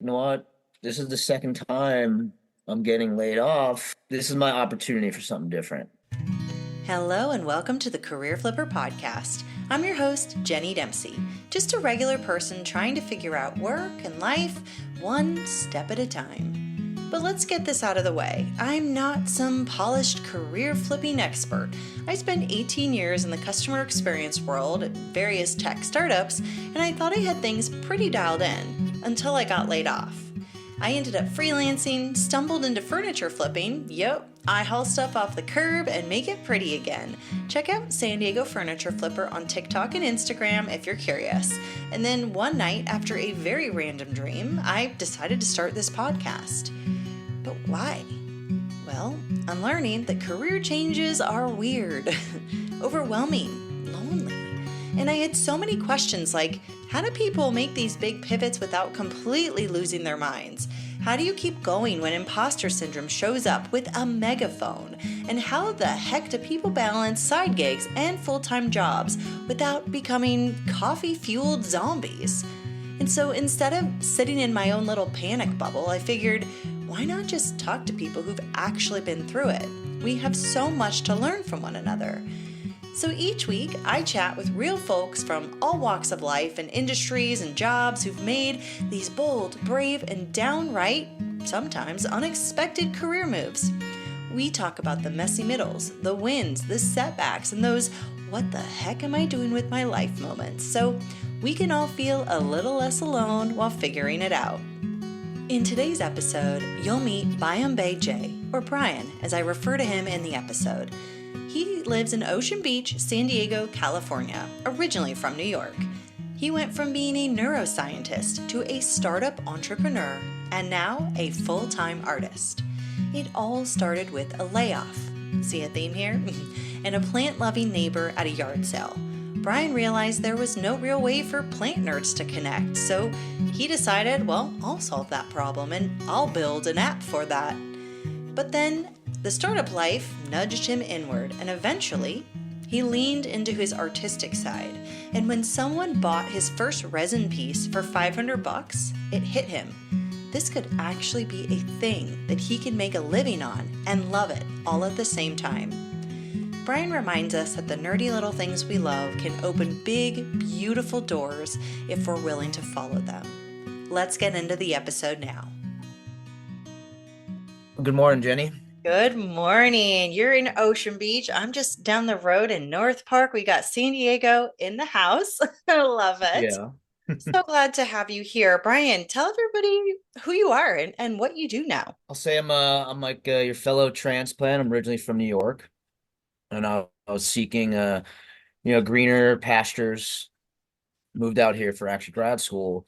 know what? This is the second time I'm getting laid off. This is my opportunity for something different. Hello and welcome to the Career Flipper podcast. I'm your host, Jenny Dempsey, just a regular person trying to figure out work and life one step at a time. But let's get this out of the way. I'm not some polished career flipping expert. I spent 18 years in the customer experience world at various tech startups, and I thought I had things pretty dialed in until I got laid off. I ended up freelancing, stumbled into furniture flipping. Yep, I haul stuff off the curb and make it pretty again. Check out San Diego Furniture Flipper on TikTok and Instagram if you're curious. And then one night, after a very random dream, I decided to start this podcast. But why? Well, I'm learning that career changes are weird, overwhelming, lonely. And I had so many questions like, how do people make these big pivots without completely losing their minds? How do you keep going when imposter syndrome shows up with a megaphone? And how the heck do people balance side gigs and full-time jobs without becoming coffee-fueled zombies? And so instead of sitting in my own little panic bubble, I figured, why not just talk to people who've actually been through it? We have so much to learn from one another. So each week, I chat with real folks from all walks of life and industries and jobs who've made these bold, brave, and downright, sometimes unexpected career moves. We talk about the messy middles, the wins, the setbacks, and those what the heck am I doing with my life moments, so we can all feel a little less alone while figuring it out. In today's episode, you'll meet Bayambe J, or Brian, as I refer to him in the episode. He lives in Ocean Beach, San Diego, California, originally from New York. He went from being a neuroscientist to a startup entrepreneur and now a full-time artist. It all started with a layoff. See a theme here? And a plant-loving neighbor at a yard sale. Brian realized there was no real way for plant nerds to connect, so he decided, well, I'll solve that problem and I'll build an app for that. But then the startup life nudged him inward, and eventually he leaned into his artistic side. And when someone bought his first resin piece for $500, it hit him. This could actually be a thing that he could make a living on and love it all at the same time. Brian reminds us that the nerdy little things we love can open big, beautiful doors if we're willing to follow them. Let's get into the episode now. Good morning, Jenny. Good morning. You're in Ocean Beach. I'm just down the road in North Park. We got San Diego in the house. I love it. Yeah. So glad to have you here. Brian, tell everybody who you are and what you do now. I'll say I'm like your fellow transplant. I'm originally from New York, and I was seeking greener pastures. Moved out here for actually grad school.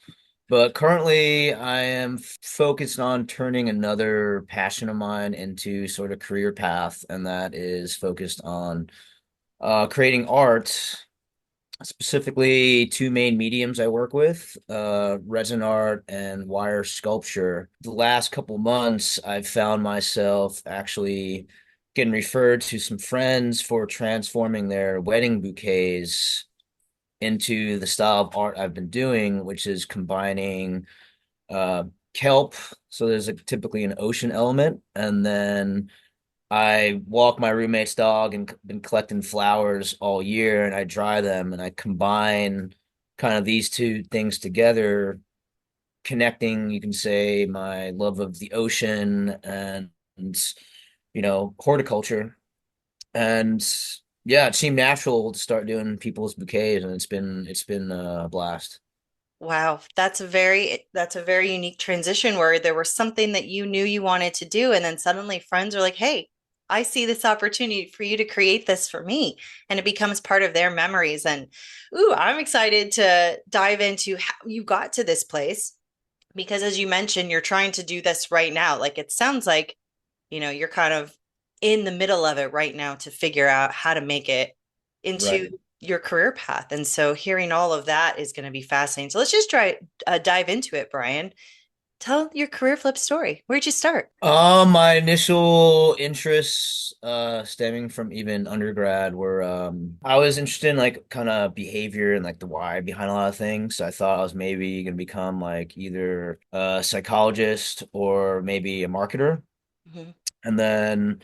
But currently, I am focused on turning another passion of mine into sort of career path, and that is focused on creating art, specifically two main mediums I work with, resin art and wire sculpture. The last couple months, I've found myself actually getting referred to some friends for transforming their wedding bouquets into the style of art I've been doing, which is combining kelp. So there's typically an ocean element, and then I walk my roommate's dog and been collecting flowers all year, and I dry them, and I combine kind of these two things together, connecting, you can say, my love of the ocean and horticulture. And yeah, it seemed natural to start doing people's bouquets, and it's been a blast. Wow, that's a very unique transition where there was something that you knew you wanted to do, and then suddenly friends are like, "Hey, I see this opportunity for you to create this for me," and it becomes part of their memories. And ooh, I'm excited to dive into how you got to this place because, as you mentioned, you're trying to do this right now. Like it sounds like, you're kind of in the middle of it right now to figure out how to make it into Right. your career path. And so hearing all of that is going to be fascinating. So let's just dive into it, Brian. Tell your career flip story. Where'd you start? My initial interests stemming from even undergrad were I was interested in like kind of behavior and like the why behind a lot of things. So I thought I was maybe gonna become like either a psychologist or maybe a marketer. Hmm. And then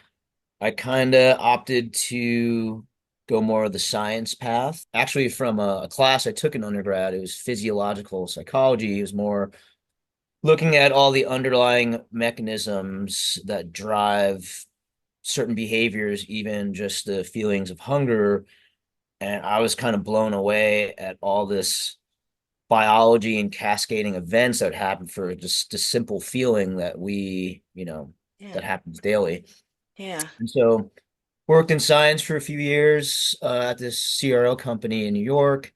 I kind of opted to go more of the science path. Actually, from a class I took in undergrad, it was physiological psychology. It was more looking at all the underlying mechanisms that drive certain behaviors, even just the feelings of hunger. And I was kind of blown away at all this biology and cascading events that happen for just the simple feeling that Yeah. that happens daily. Yeah. And so worked in science for a few years at this CRO company in New York.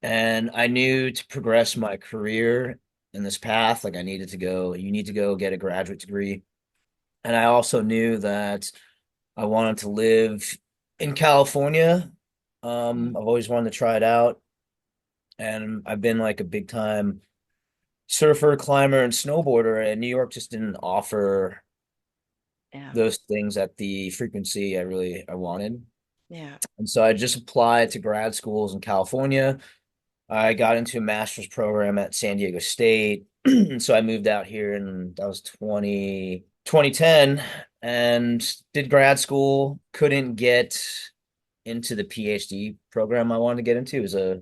And I knew to progress my career in this path, like you need to go get a graduate degree. And I also knew that I wanted to live in California. Mhm. I've always wanted to try it out. And I've been like a big time surfer, climber, and snowboarder. And New York just didn't offer Yeah. those things at the frequency I wanted. Yeah. And so I just applied to grad schools in California. I got into a master's program at San Diego State. So I moved out here and that was 2010 and did grad school. Couldn't get into the PhD program I wanted to get into. It was a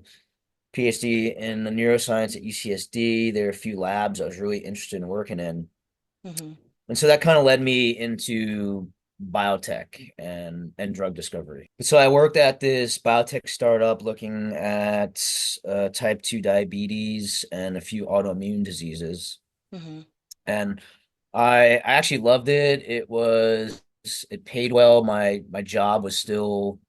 PhD in neuroscience at UCSD. There are a few labs I was really interested in working in. Hmm. And so that kind of led me into biotech and drug discovery. So I worked at this biotech startup looking at type 2 diabetes and a few autoimmune diseases. Hmm. And I actually loved it. It paid well. My job was still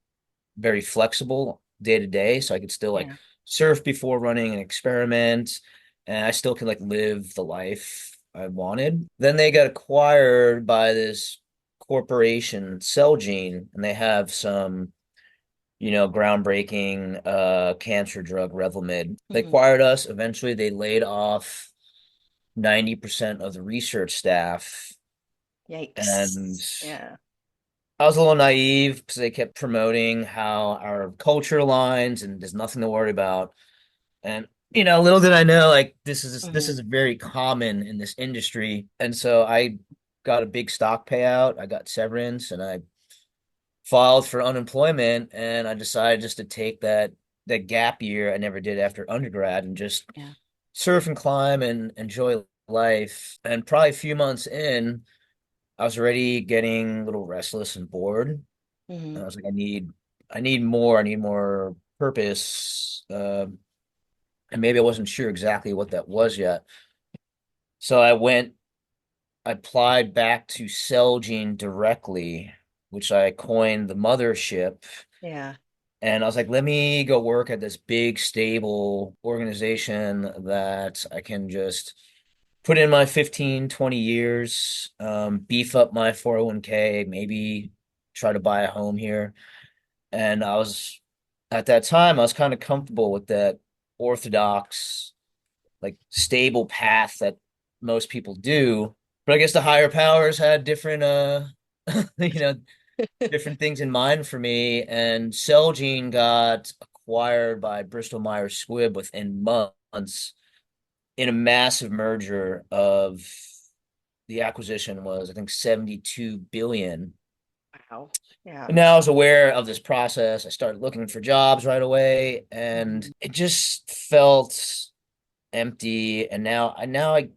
very flexible day to day, so I could still like Yeah. surf before running an experiment, and I still could like live the life I wanted. Then they got acquired by this corporation, Celgene, and they have some, groundbreaking cancer drug, Revlimid. They Hmm. acquired us. Eventually, they laid off 90% of the research staff, and Yikes. Yeah. I was a little naive because they kept promoting how our culture aligns and there's nothing to worry about. And little did I know, like this Hmm. is very common in this industry. And so I got a big stock payout. I got severance, and I filed for unemployment. And I decided just to take that gap year I never did after undergrad and just Yeah. surf and climb and enjoy life. And probably a few months in, I was already getting a little restless and bored. Hmm. And I was like, I need more purpose. And maybe I wasn't sure exactly what that was yet. So I applied back to Celgene directly, which I coined the mothership. Yeah. And I was like, let me go work at this big, stable organization that I can just put in my 15, 20 years, beef up my 401k, maybe try to buy a home here. And at that time, I was kind of comfortable with that orthodox, like stable path that most people do. But I guess the higher powers had different, you know, different things in mind for me. And Celgene got acquired by Bristol Myers Squibb within months in a massive merger of the acquisition was, I think, 72 billion. Wow. Yeah. And now I was aware of this process. I started looking for jobs right away, and Hmm. it just felt empty. And I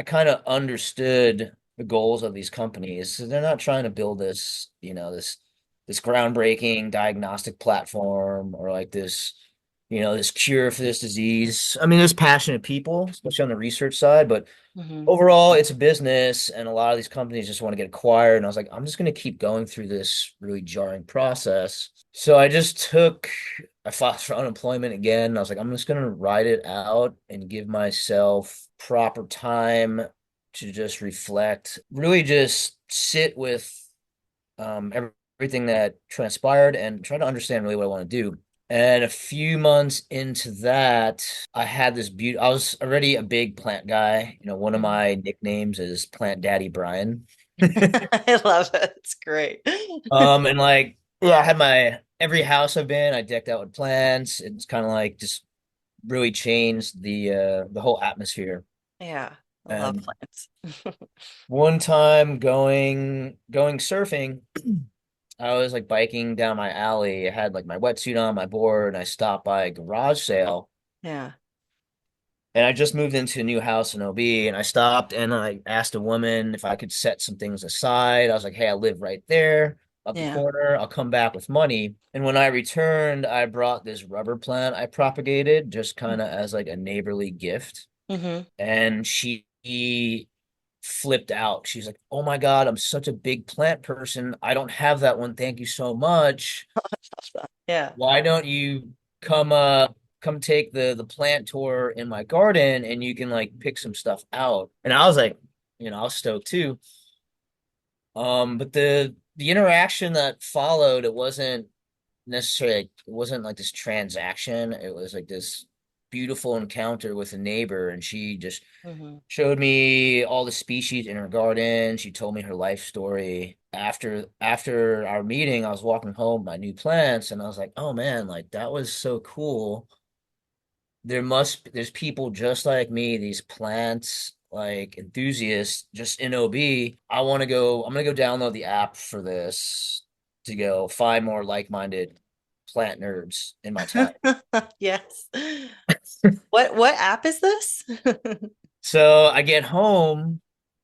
kind of understood the goals of these companies. So they're not trying to build this groundbreaking diagnostic platform or like this cure for this disease. I mean, there's passionate people, especially on the research side, but Hmm. overall, it's a business, and a lot of these companies just want to get acquired. And I was like, I'm just going to keep going through this really jarring process. So I filed for unemployment again. I was like, I'm just going to ride it out and give myself proper time to just reflect, really just sit with everything that transpired and try to understand really what I want to do. And a few months into that, I had this I was already a big plant guy. One of Mhm. my nicknames is Plant Daddy Brian. I love it. It's great. And like, yeah, I had my every house I've been, I decked out with plants. It's kind of like just really changed the whole atmosphere. Yeah, I love And plants. one time going surfing, I was like biking down my alley. I had like my wetsuit on, my board, and I stopped by a garage sale. Yeah, And I just moved into a new house in OB, and I stopped and I asked a woman if I could set some things aside. I was like, "Hey, I live right there up the yeah. corner. I'll come back with money." And when I returned, I brought this rubber plant I propagated just kind of as like a neighborly gift. Mm-hmm. And she flipped out. She's like, "Oh my God, I'm such a big plant person. I don't have that one. Thank you so much. Yeah. Why don't you come take the plant tour in my garden and you can like pick some stuff out?" And I was like, I was stoked too. But the interaction that followed, it wasn't necessarily it wasn't like this transaction. It was like this beautiful encounter with a neighbor, and she just Mm-hmm. showed me all the species in her garden. She told me her life story. After our meeting, I was walking home with my new plants, and I was like, "Oh man, like that was so cool. There's people just like me, these plants like enthusiasts just in OB. I'm gonna go download the app for this to go find more like-minded plant nerds in my time." Yes. What app is this? So I get home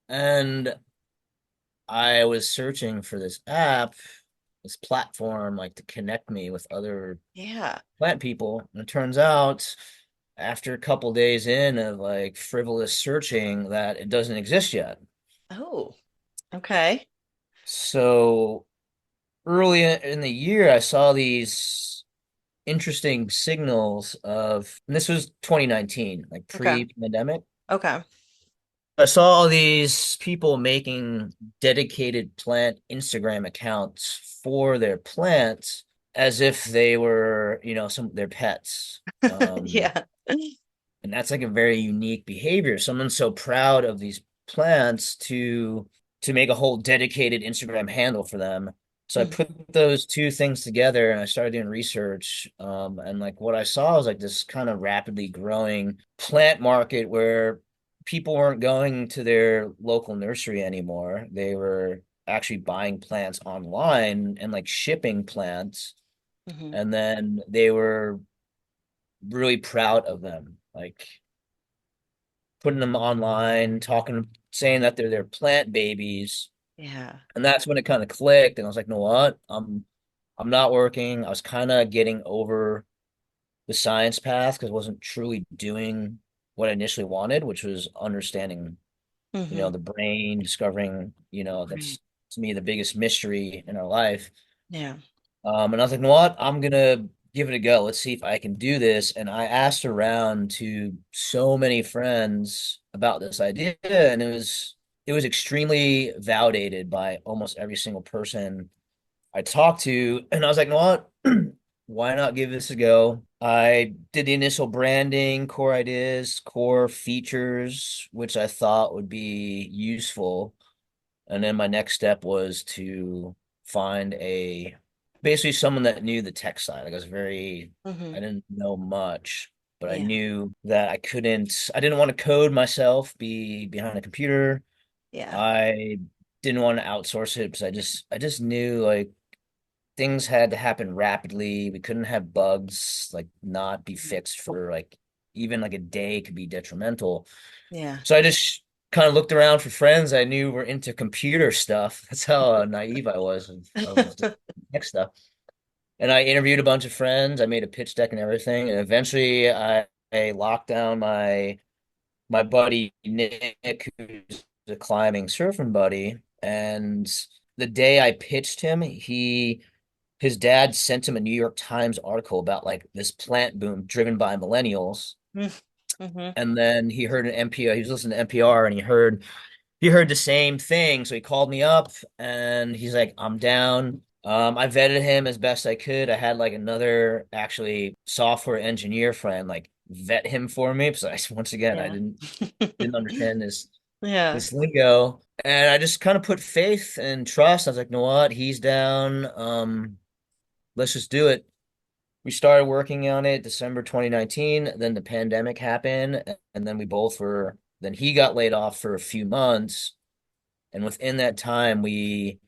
and I was searching for this app, this platform, like to connect me with other Yeah. plant people. And it turns out, after a couple days in of like frivolous searching, that it doesn't exist yet. Oh, okay. So early in the year, I saw these interesting signals and this was 2019, like Okay. pre-pandemic. Okay. I saw all these people making dedicated plant Instagram accounts for their plants as if they were, some their pets. Yeah. And that's like a very unique behavior. Someone's so proud of these plants to make a whole dedicated Instagram handle for them. So I Mhm. put those two things together and I started doing research. And like what I saw was like this kind of rapidly growing plant market where people weren't going to their local nursery anymore. They were actually buying plants online and like shipping plants. Mhm. And then they were really proud of them. Like putting them online, saying that they're their plant babies. Yeah. And that's when it kind of clicked. And I was like, "You know what? I'm not working." I was kind of getting over the science path because I wasn't truly doing what I initially wanted, which was understanding, Hmm. the brain, discovering, Right. that's to me the biggest mystery in our life. Yeah. And I was like, "You know what? I'm gonna give it a go. Let's see if I can do this." And I asked around to so many friends about this idea, and it was extremely validated by almost every single person I talked to. And I was like, "You know what? Why not give this a go?" I did the initial branding, core ideas, core features, which I thought would be useful. And then my next step was to find basically someone that knew the tech side. Like I Hmm. didn't know much, but I Yeah. knew that I didn't want to code myself, be behind a computer. Yeah. I didn't want to outsource it because I just knew like things had to happen rapidly. We couldn't have bugs like not be fixed for like even like a day could be detrimental. Yeah. So I just kind of looked around for friends I knew were into computer stuff. That's how naive I was of just tech stuff. And I interviewed a bunch of friends. I made a pitch deck and everything. And eventually I locked down my buddy Nick, who's a climbing surfing buddy. And the day I pitched him, his dad sent him a New York Times article about like this plant boom driven by millennials. Hmm. And then he heard an NPR, he was listening to NPR and he heard the same thing. So he called me up and he's like, "I'm down. I vetted him as best I could. I had like another actually software engineer friend like vet him for me because once again I Yeah. didn't understand Yeah. this lingo, and I just kind of put faith and trust. I was like, you know what, he's down. Let's just do it. We started working on it December 2019. Then the pandemic happened, and then we both were. Then he got laid off for a few months, and within that time, we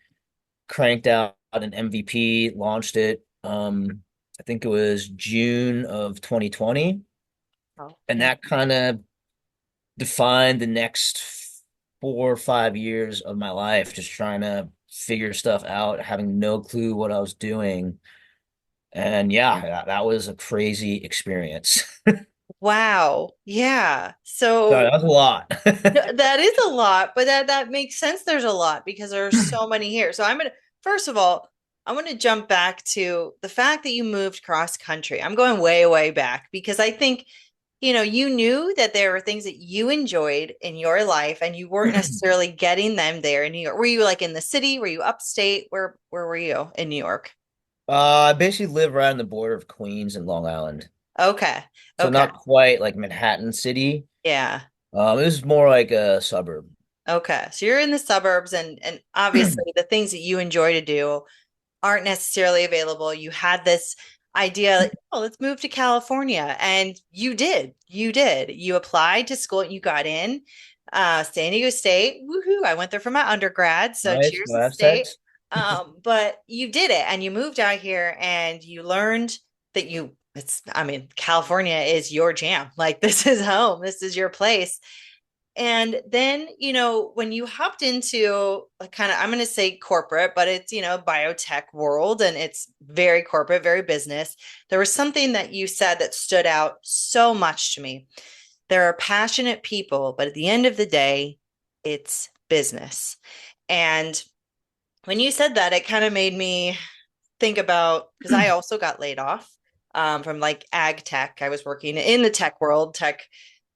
cranked out an MVP, launched it. I think it was June of 2020, Oh, and yeah. that kind of defined the next 4 or 5 years of my life, just trying to figure stuff out, having no clue what I was doing. And yeah, that was a crazy experience. Wow. Yeah. Sorry, So that was a lot. that is a lot, but that makes sense. There's a lot because there are so many here. So I'm gonna first of all, I'm gonna jump back to the fact that you moved cross country. I'm going way, way back because I think, you knew that there were things that you enjoyed in your life and you weren't necessarily getting them there in New York. Were you like in the city? Were you upstate? Where were you in New York? I basically live right on the border of Queens and Long Island. Okay. So Okay. not quite like Manhattan City. Yeah. It was more like a suburb. Okay. So you're in the suburbs and obviously the things that you enjoy to do aren't necessarily available. You had this idea, like, oh, let's move to California. And you did. You did. You applied to school and you got in. San Diego State. Woohoo. I went there for my undergrad. So Nice. cheers Well, to that's state. text. But you did it and you moved out here and you learned that I mean, California is your jam. Like this is home. This is your place. And then, when you hopped into like kind of, I'm going to say corporate, but it's, biotech world and it's very corporate, very business. There was something that you said that stood out so much to me. There are passionate people, but at the end of the day, it's business. And when you said that, it kind of made me think about because I also got laid off from like ag tech. I was working in the tech world, tech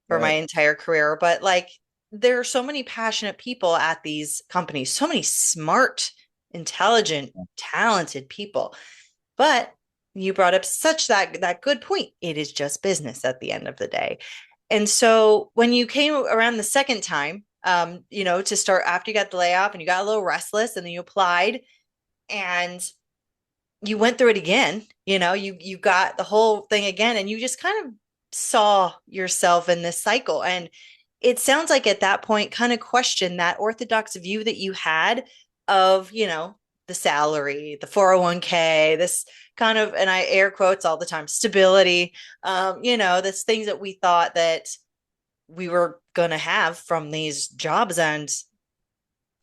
for my Right. entire career. But like, there are so many passionate people at these companies, so many smart, intelligent, talented people. But you brought up such that good point. It is just business at the end of the day. And so when you came around the second time, to start after you got the layoff and you got a little restless and then you applied and you went through it again, you got the whole thing again and you just kind of saw yourself in this cycle. And it sounds like at that point kind of questioned that orthodox view that you had of, the salary, the 401k, this kind of, and I air quotes all the time, stability, this things that we thought that we were going to have from these jobs. And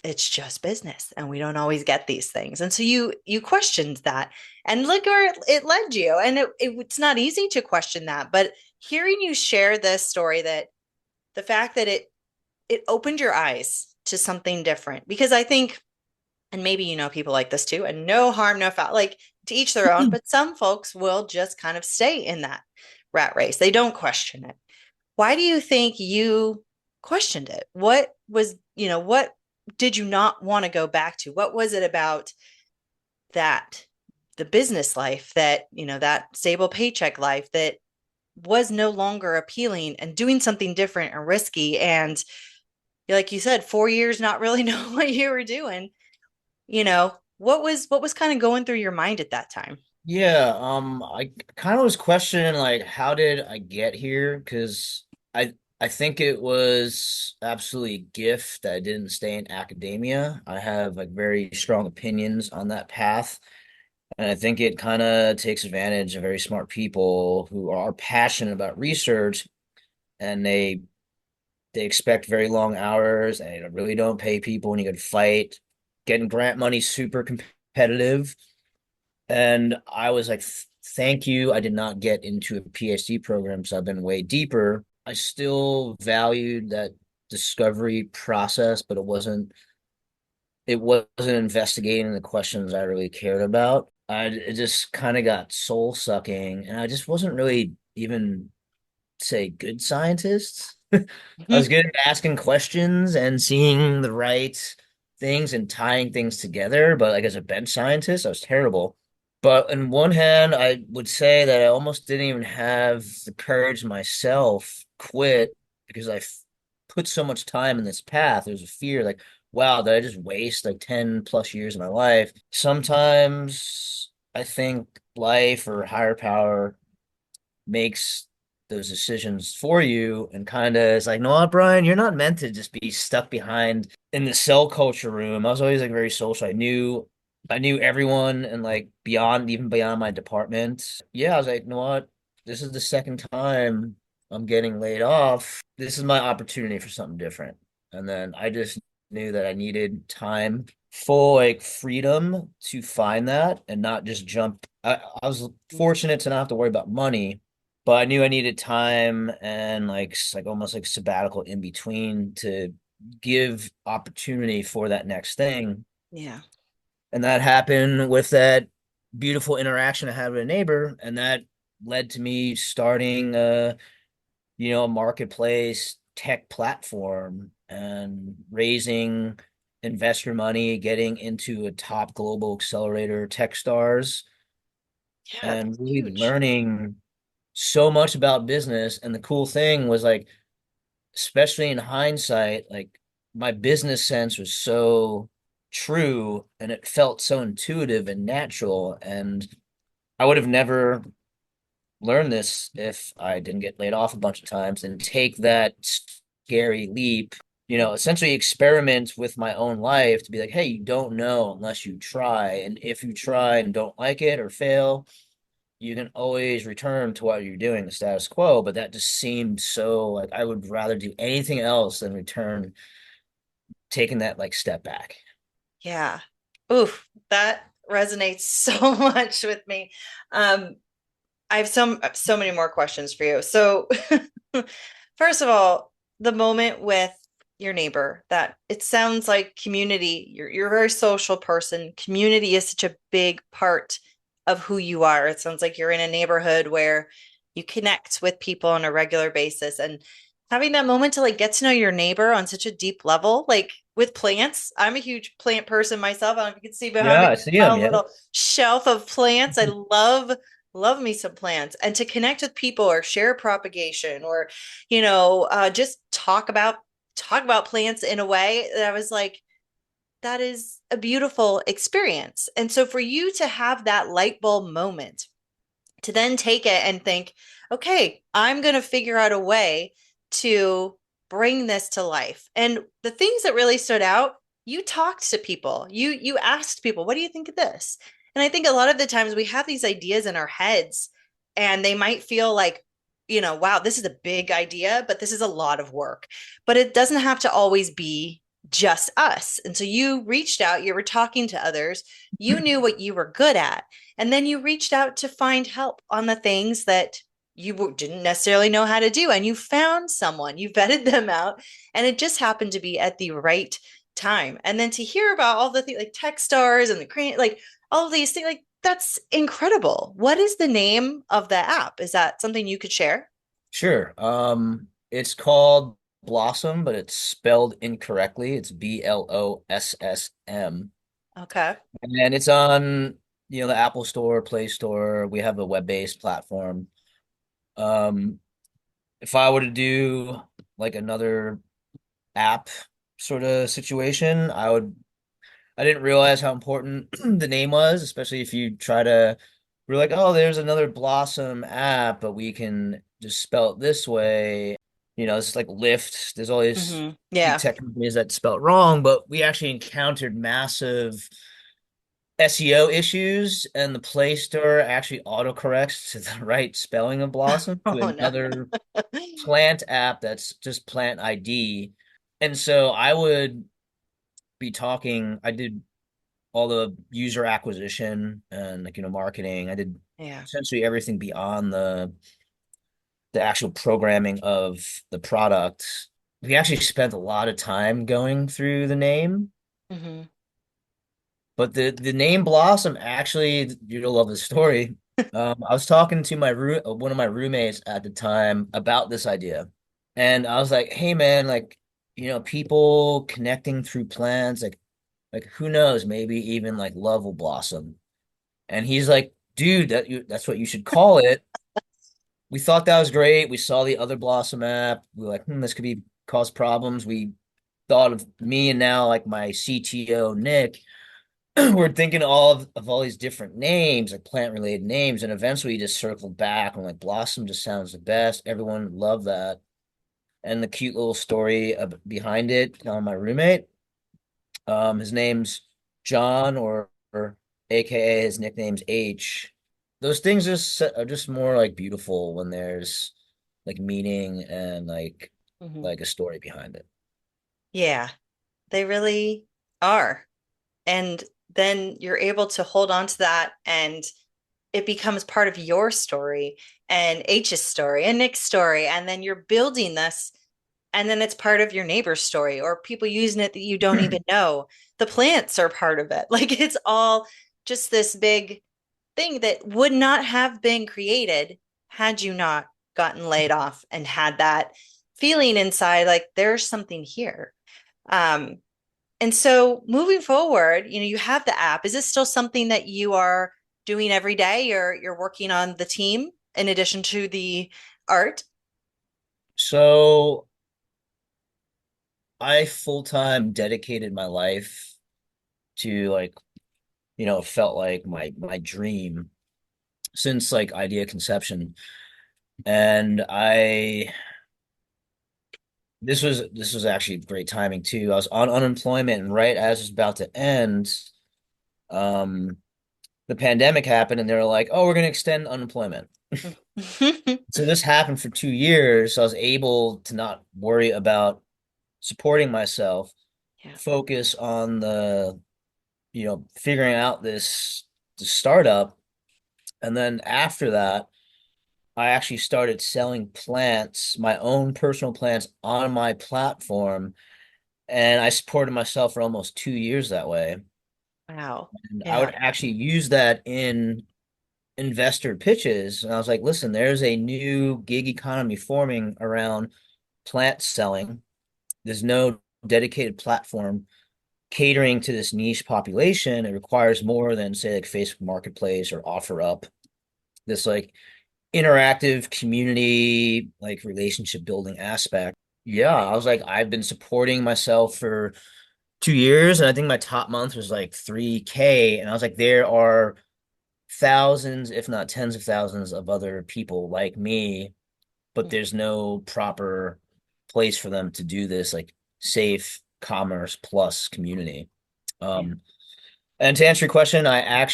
it's just business and we don't always get these things. And so you questioned that and look where it led you. And it's not easy to question that, but hearing you share this story, that the fact that it opened your eyes to something different, because I think, and maybe people like this too, and no harm no foul, like to each their own, but some folks will just kind of stay in that rat race. They don't question it. Why do you think you questioned it? What did you not want to go back to? What was it about that, the business life, that, that stable paycheck life that was no longer appealing and doing something different and risky? And like you said, 4 years not really knowing what you were doing. What was kind of going through your mind at that time? Yeah, I kind of was questioning like how did I get here? Because I think it was absolutely a gift that I didn't stay in academia. I have like very strong opinions on that path, and I think it kind of takes advantage of very smart people who are passionate about research, and they expect very long hours, and they really don't pay people when you could fight. Getting grant money super competitive. And I was like, thank you. I did not get into a PhD program, so I've been way deeper. I still valued that discovery process, but it wasn't investigating the questions I really cared about. It just kind of got soul sucking, and I just wasn't really even say good scientist. I was good at asking questions and seeing the right things and tying things together, but like as a bench scientist, I was terrible. But on one hand, I would say that I almost didn't even have the courage myself quit because put so much time in this path. There's a fear like, wow, did I just waste like 10 plus years of my life? Sometimes I think life or higher power makes those decisions for you and kind of is like, no, what, Brian, you're not meant to just be stuck behind in the cell culture room. I was always like very social. I knew everyone and like beyond, even beyond my department. Yeah, I was like, you know what? This is the second time I'm getting laid off. This is my opportunity for something different. And then I just knew that I needed time, full like freedom to find that and not just jump. I was fortunate to not have to worry about money, but I knew I needed time and like almost like sabbatical in between to give opportunity for that next thing. Yeah. And that happened with that beautiful interaction I had with a neighbor, and that led to me starting a marketplace tech platform and raising investor money, getting into a top global accelerator, Techstars, Yeah, and that's really huge. learning so much about business. And the cool thing was like, especially in hindsight, like my business sense was so true and it felt so intuitive and natural. And I would have never learned this if I didn't get laid off a bunch of times and take that scary leap, essentially experiment with my own life to be like, hey, you don't know unless you try. And if you try and don't like it or fail, you can always return to what you're doing, the status quo. But that just seemed so like I would rather do anything else than return taking that like step back. Yeah. Oof, that resonates so much with me. Um, I have so many more questions for you. So, first of all, the moment with your neighbor, that it sounds like community, you're a very social person. Community is such a big part of who you are. It sounds like you're in a neighborhood where you connect with people on a regular basis, and having that moment to like get to know your neighbor on such a deep level, like with plants. I'm a huge plant person myself. I don't know if you can see behind Yeah, me, I see my him. own Yeah. little shelf of plants. I love me some plants, and to connect with people or share propagation or just talk about plants in a way that I was like, that is a beautiful experience. And so for you to have that light bulb moment, to then take it and think, okay, I'm going to figure out a way to bring this to life. And the things that really stood out, you talked to people. You asked people, what do you think of this? And I think a lot of the times we have these ideas in our heads and they might feel like, wow, this is a big idea, but this is a lot of work. But it doesn't have to always be just us. And so you reached out, you were talking to others, you knew what you were good at, and then you reached out to find help on the things that you didn't necessarily know how to do. And you found someone, you vetted them out, and it just happened to be at the right time. And then to hear about all the things like Techstars and the crane, like all of these things, like that's incredible. What is the name of the app? Is that something you could share? Sure. It's called Blossom, but it's spelled incorrectly. It's Blossm. Okay. And it's on, the Apple Store, Play Store. We have a web-based platform. Um, if I were to do like another app sort of situation, I didn't realize how important the name was, especially if you try to, we're like, oh, there's another Blossom app, but we can just spell it this way. It's like Lyft. There's all these big Yeah. tech companies that spell it wrong, but we actually encountered massive SEO issues, and the Play Store actually autocorrects to the right spelling of Blossom to Oh no. another plant app that's just Plant ID. And so I would be talking, I did all the user acquisition and like marketing. I did Yeah. essentially everything beyond the actual programming of the product. We actually spent a lot of time going through the name, Hmm. but the name Blossom actually, you'll love the story. I was talking to one of my roommates at the time about this idea, and I was like, "Hey man, like, people connecting through plants, like." Like who knows, maybe even like love will blossom. And he's like, dude, that's what you should call it. We thought that was great. We saw the other Blossom app. We were like, this could be cause problems. We thought of me and now like my CTO, Nick, we're thinking of all these different names, like plant related names. And eventually just circled back and like Blossom just sounds the best. Everyone loved that. And the cute little story behind it, my roommate, his name's John or AKA his nickname's H. Those things just are just more like beautiful when there's like meaning and Mhm. like a story behind it. Yeah, they really are. And then you're able to hold on to that and it becomes part of your story and H's story and Nick's story. And then you're building this, and then it's part of your neighbor's story or people using it that you don't even know. The plants are part of it. Like it's all just this big thing that would not have been created had you not gotten laid off and had that feeling inside like there's something here. Um, and so moving forward, you have the app. Is it still something that you are doing every day? You're working on the team in addition to the art? So I full time dedicated my life to like, it felt like my dream since like idea conception. And I this was actually great timing too. I was on unemployment and right as it was about to end, um, the pandemic happened and they were like, "Oh, we're going to extend unemployment." So this happened for 2 years. So I was able to not worry about supporting myself, Yeah. focus on figuring out this startup. And then after that, I actually started selling plants, my own personal plants on my platform. And I supported myself for almost 2 years that way. Wow. And I Yeah. would actually use that in investor pitches. And I was like, listen, there's a new gig economy forming around plant selling. There's no dedicated platform catering to this niche population. It requires more than, say, like Facebook Marketplace or OfferUp. This like interactive community, like relationship building aspect. Yeah, I was like, I've been supporting myself for 2 years, and I think my top month was like 3K. And I was like, there are thousands, if not tens of thousands of other people like me, but there's no proper place for them to do this like safe commerce plus community. Yeah. Um, and to answer your question, I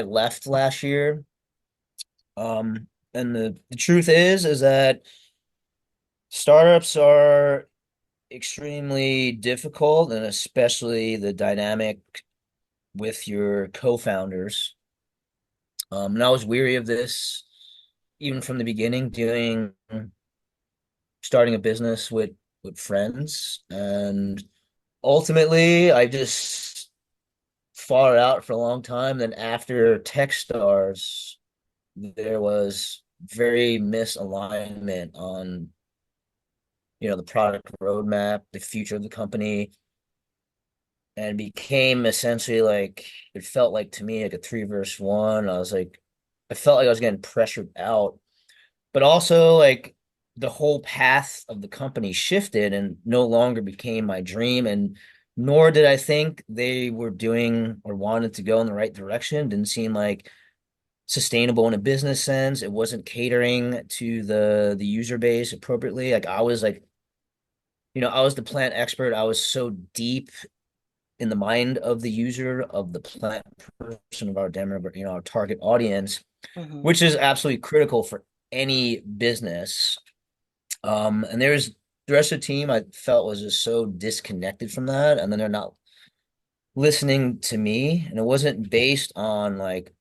left last year. And the truth is that startups are extremely difficult, and especially the dynamic with your co-founders. And I was weary of this even from the beginning, doing starting a business with friends, and ultimately I just fought it out for a long time. Then after Techstars, there was very misalignment on the product roadmap, the future of the company, and became essentially like it felt like to me like a three versus one. I felt like I was getting pressured out, but also like the whole path of the company shifted and no longer became my dream. And nor did I think they were doing or wanted to go in the right direction. Didn't seem like sustainable in a business sense. It wasn't catering to the user base appropriately. Like I was the plant expert. I was so deep in the mind of the user, of the plant person, of our demo, our target audience, Mhm. which is absolutely critical for any business. And there's the rest of the team I felt was just so disconnected from that. And then they're not listening to me. And it wasn't based on like,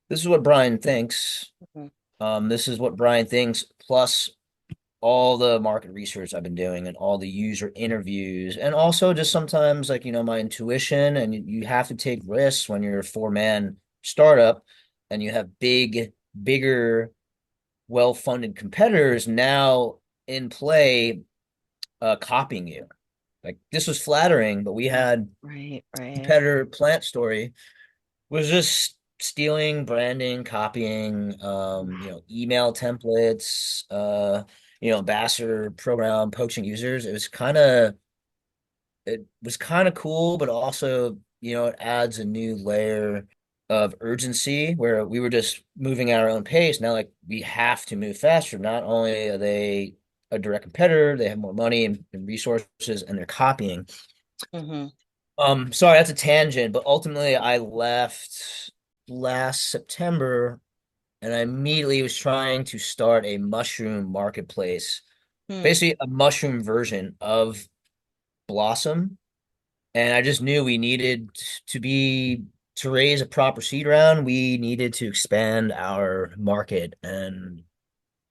this is what Brian thinks. Mhm. This is what Brian thinks, plus all the market research I've been doing and all the user interviews, and also just sometimes like, my intuition. And you have to take risks when you're a four-man startup and you have bigger, well-funded competitors now in play, copying you. Like this was flattering, but we Yeah. had Right, right. competitor Plant Story was just stealing, branding, copying, email templates, ambassador program, poaching users. It was kind of cool, but also, it adds a new layer of urgency where we were just moving at our own pace. Now, like we have to move faster. Not only are they a direct competitor, they have more money and resources, and they're copying. Mm-hmm. Sorry, that's a tangent, but ultimately I left last September and I immediately was trying to start a mushroom marketplace, Hmm. basically a mushroom version of Blossom. And I just knew we needed to raise a proper seed round, we needed to expand our market. And,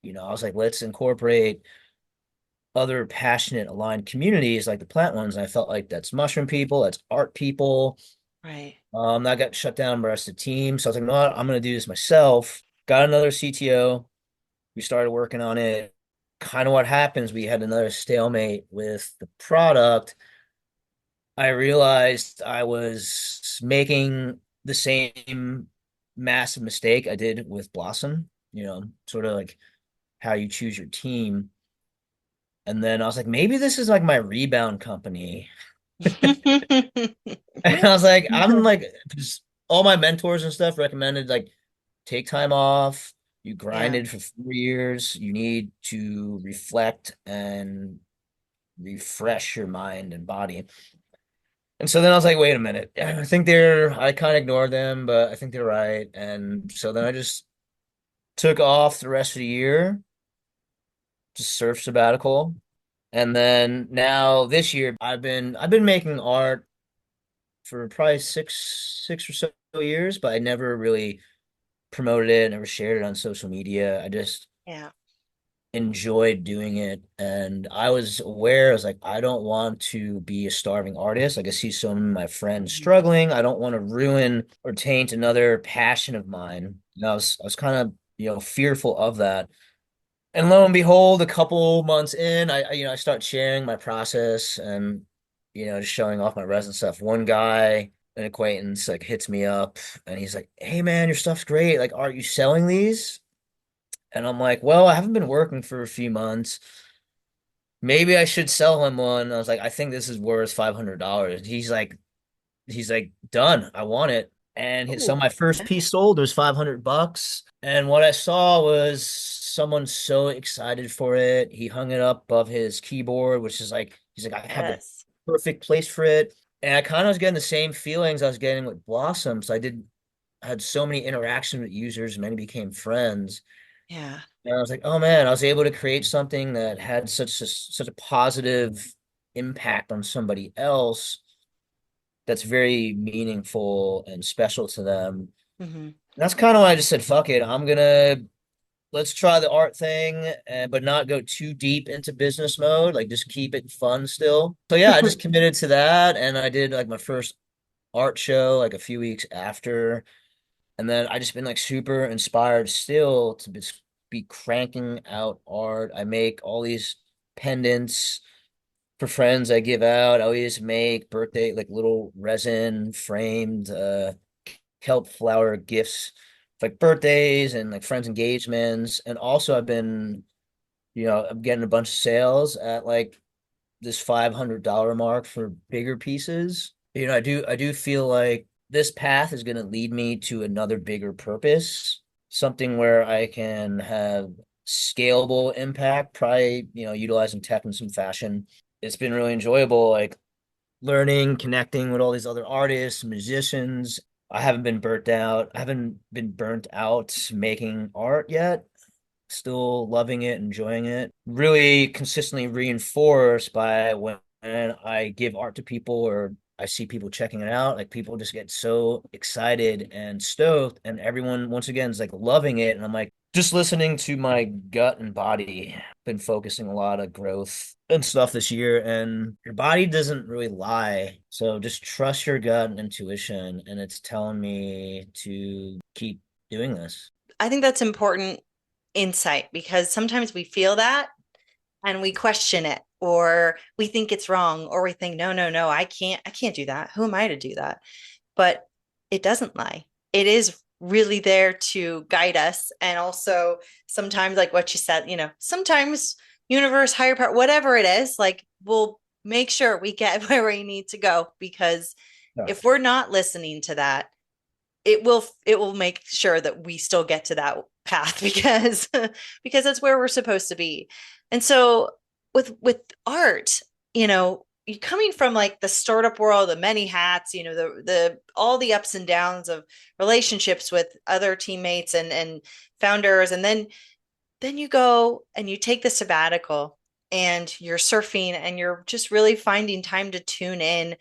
I was like, let's incorporate other passionate aligned communities like the plant ones. And I felt like that's mushroom people, that's art people. Right. That got shut down by the rest of the team. So I was like, no, I'm going to do this myself. Got another CTO. We started working on it. Kind of what happens, we had another stalemate with the product. I realized I was making the same massive mistake I did with Blossom, sort of like how you choose your team. And then I was like, maybe this is like my rebound company. And I was like, I'm like, just all my mentors and stuff recommended like take time off. You Yeah. grinded for 4 years. You need to reflect and refresh your mind and body. And so then I was like, wait a minute. I kind of ignored them, but I think they're right. And so then I just took off the rest of the year, just surf sabbatical. And then now this year I've been making art for probably six or so years, but I never really promoted it, never shared it on social media. I just Yeah. enjoyed doing it. And I was aware, I was like, I don't want to be a starving artist. Like I see some of my friends Mhm. struggling. I don't want to ruin or taint another passion of mine. And I was kind of, fearful of that. And lo and behold, a couple months in, I start sharing my process and, just showing off my resin stuff. One guy, an acquaintance, like hits me up and he's like, "Hey man, your stuff's great. Like, are you selling these?" And I'm like, "Well, I haven't been working for a few months. Maybe I should sell him one." I was like, "I think this is worth $500." He's like, "Done. I want it." And so Ooh, my first piece sold was $500. And what I saw was someone so excited for it. He hung it up above his keyboard, which is like, he's like, "I have the yes. perfect place for it." And I kind of was getting the same feelings I was getting with Blossom. So I had so many interactions with users, many became friends. Yeah. And I was like, oh man, I was able to create something that had such a positive impact on somebody else that's very meaningful and special to them. And Hmm. that's kind of why I just said, fuck it. Let's try the art thing, but not go too deep into business mode. Like just keep it fun still. So yeah, I just committed to that. And I did like my first art show like a few weeks after. And then I just been like super inspired still to be cranking out art. I make all these pendants for friends I give out. I always make birthday, like little resin framed kelp flower gifts for like birthdays and like friends' engagements. And also I'm getting a bunch of sales at like this $500 mark for bigger pieces. I do feel like this path is going to lead me to another bigger purpose, something where I can have scalable impact, probably, utilizing tech in some fashion. It's been really enjoyable, like learning, connecting with all these other artists, musicians. I haven't been burnt out making art yet. Still loving it, enjoying it. Really consistently reinforced by when I give art to people or I see people checking it out. Like people just get so excited and stoked, and everyone once again is like loving it. And I'm like, just listening to my gut and body. Been focusing a lot of growth and stuff this year, and your body doesn't really lie. So just trust your gut and intuition, and it's telling me to keep doing this. I think that's important insight because sometimes we feel that and we question it or we think it's wrong, or we think, no, no, no, I can't do that. Who am I to do that? But it doesn't lie. It is really there to guide us. And also sometimes, like what you said, sometimes universe, higher power, whatever it is, like we'll make sure we get where we need to go, because Yeah. if we're not listening to that, it will make sure that we still get to that path because because that's where we're supposed to be. And so with art, you coming from like the startup world, the many hats, the all the ups and downs of relationships with other teammates and founders, and then you go and you take the sabbatical and you're surfing and you're just really finding time to tune in.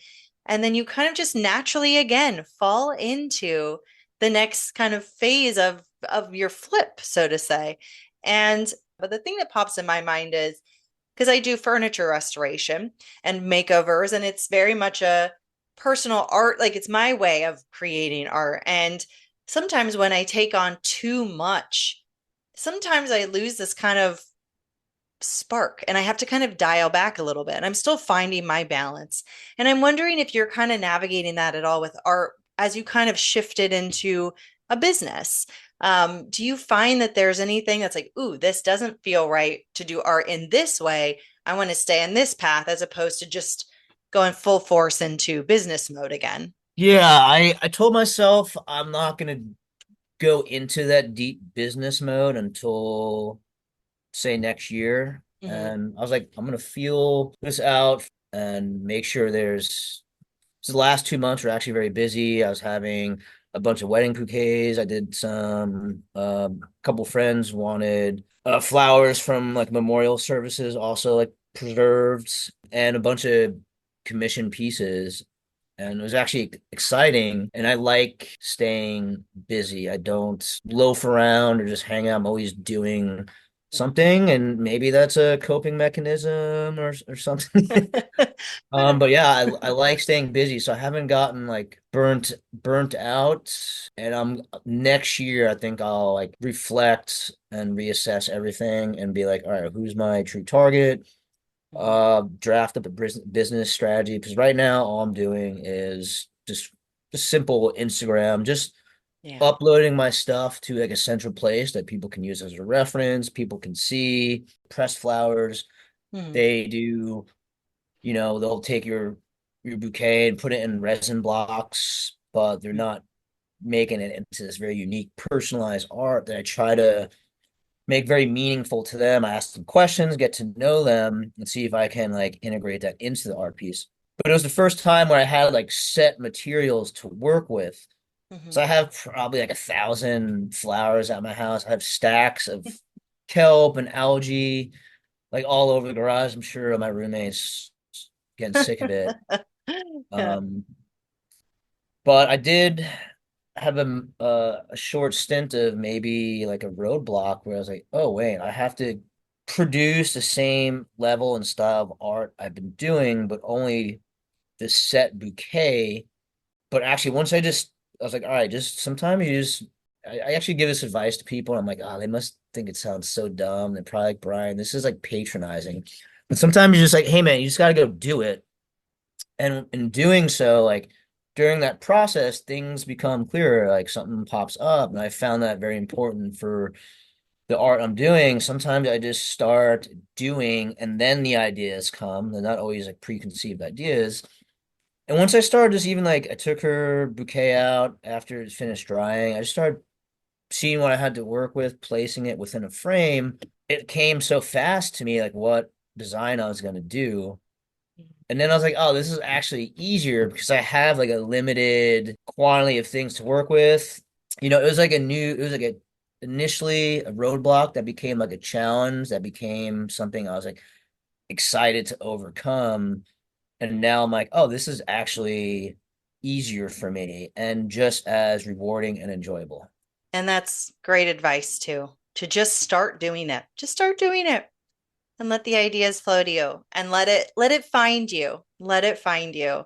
And then you kind of just naturally again fall into the next kind of phase of your flip, so to say. And but the thing that pops in my mind is because I do furniture restoration and makeovers, and it's very much a personal art, like it's my way of creating art. And sometimes when I take on too much, sometimes I lose this kind of spark and I have to kind of dial back a little bit. And I'm still finding my balance. And I'm wondering if you're kind of navigating that at all with art as you kind of shifted into a business. Do you find that there's anything that's like, ooh, this doesn't feel right to do art in this way? I want to stay in this path as opposed to just going full force into business mode again. Yeah, I told myself I'm not gonna go into that deep business mode until say next year. Hmm. And I was like, I'm gonna feel this out and make sure so the last 2 months were actually very busy. I was having a bunch of wedding bouquets. I did a couple friends wanted flowers from like memorial services, also like preserved, and a bunch of commissioned pieces. And it was actually exciting. And I like staying busy. I don't loaf around or just hang out. I'm always doing something, and maybe that's a coping mechanism or something. I don't. But yeah, I like staying busy, so I haven't gotten like burnt out. And I'm next year, I think I'll like reflect and reassess everything and be like, all right, who's my true target? Mhm. Draft up a business strategy, because right now all I'm doing is just simple Instagram, just Yeah. uploading my stuff to like a central place that people can use as a reference, people can see. Pressed flowers, Mhm. they do, they'll take your bouquet and put it in resin blocks, but they're not making it into this very unique personalized art that I try to make very meaningful to them. I ask them questions, get to know them, and see if I can like integrate that into the art piece. But it was the first time where I had like set materials to work with. So Mhm. I have probably like 1,000 flowers at my house. I have stacks of kelp and algae like all over the garage. I'm sure my roommates getting sick of it. Yeah. Um, but I did have a short stint of maybe like a roadblock where I was like, oh wait, I have to produce the same level and style of art I've been doing, but only this set bouquet. But actually, I was like, all right, just sometimes I actually give this advice to people, and I'm like, oh, they must think it sounds so dumb. They're probably like, Brian, this is like patronizing. But sometimes you're just like, hey man, you just got to go do it. And in doing so, like during that process, things become clearer, like something pops up. And I found that very important for the art I'm doing. Sometimes I just start doing and then the ideas come. They're not always like preconceived ideas. And once I started just even like I took her bouquet out after it finished drying, I just started seeing what I had to work with, placing it within a frame. It came so fast to me, like what design I was going to do. And then I was like, oh, this is actually easier because I have like a limited quantity of things to work with. It was like initially a roadblock that became like a challenge that became something I was like excited to overcome. And now I'm like, oh, this is actually easier for me and just as rewarding and enjoyable. And that's great advice too, to just start doing it. Just start doing it and let the ideas flow to you and let it find you. Let it find you.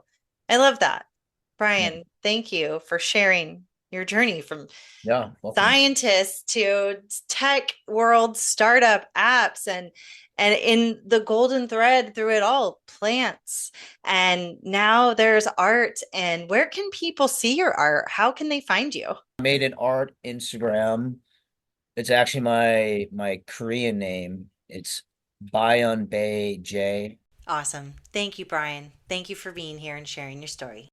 I love that. Yeah. Brian, thank you for sharing your journey from Yeah, welcome. scientists to tech world startup apps and in the golden thread through it all, plants. And now there's art. And where can people see your art? How can they find you? Made an art Instagram. It's actually my Korean name. It's Byun Bay J. Awesome. Thank you, Brian. Thank you for being here and sharing your story.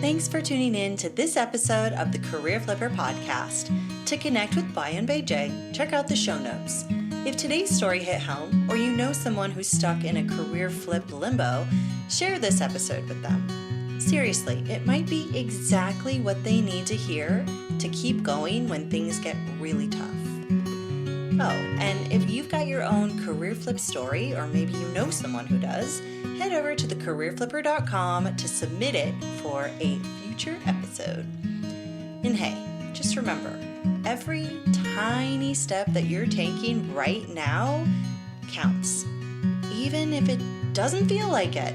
Thanks for tuning in to this episode of the Career Flipper podcast. To connect with Brian J, check out the show notes. If today's story hit home, or you know someone who's stuck in a career flip limbo, share this episode with them. Seriously, it might be exactly what they need to hear to keep going when things get really tough. Oh, and if you've got your own career flip story, or maybe you know someone who does, head over to thecareerflipper.com to submit it for a future episode. And hey, just remember, every tiny step that you're taking right now counts. Even if it doesn't feel like it,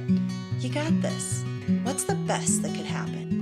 you got this. What's the best that could happen?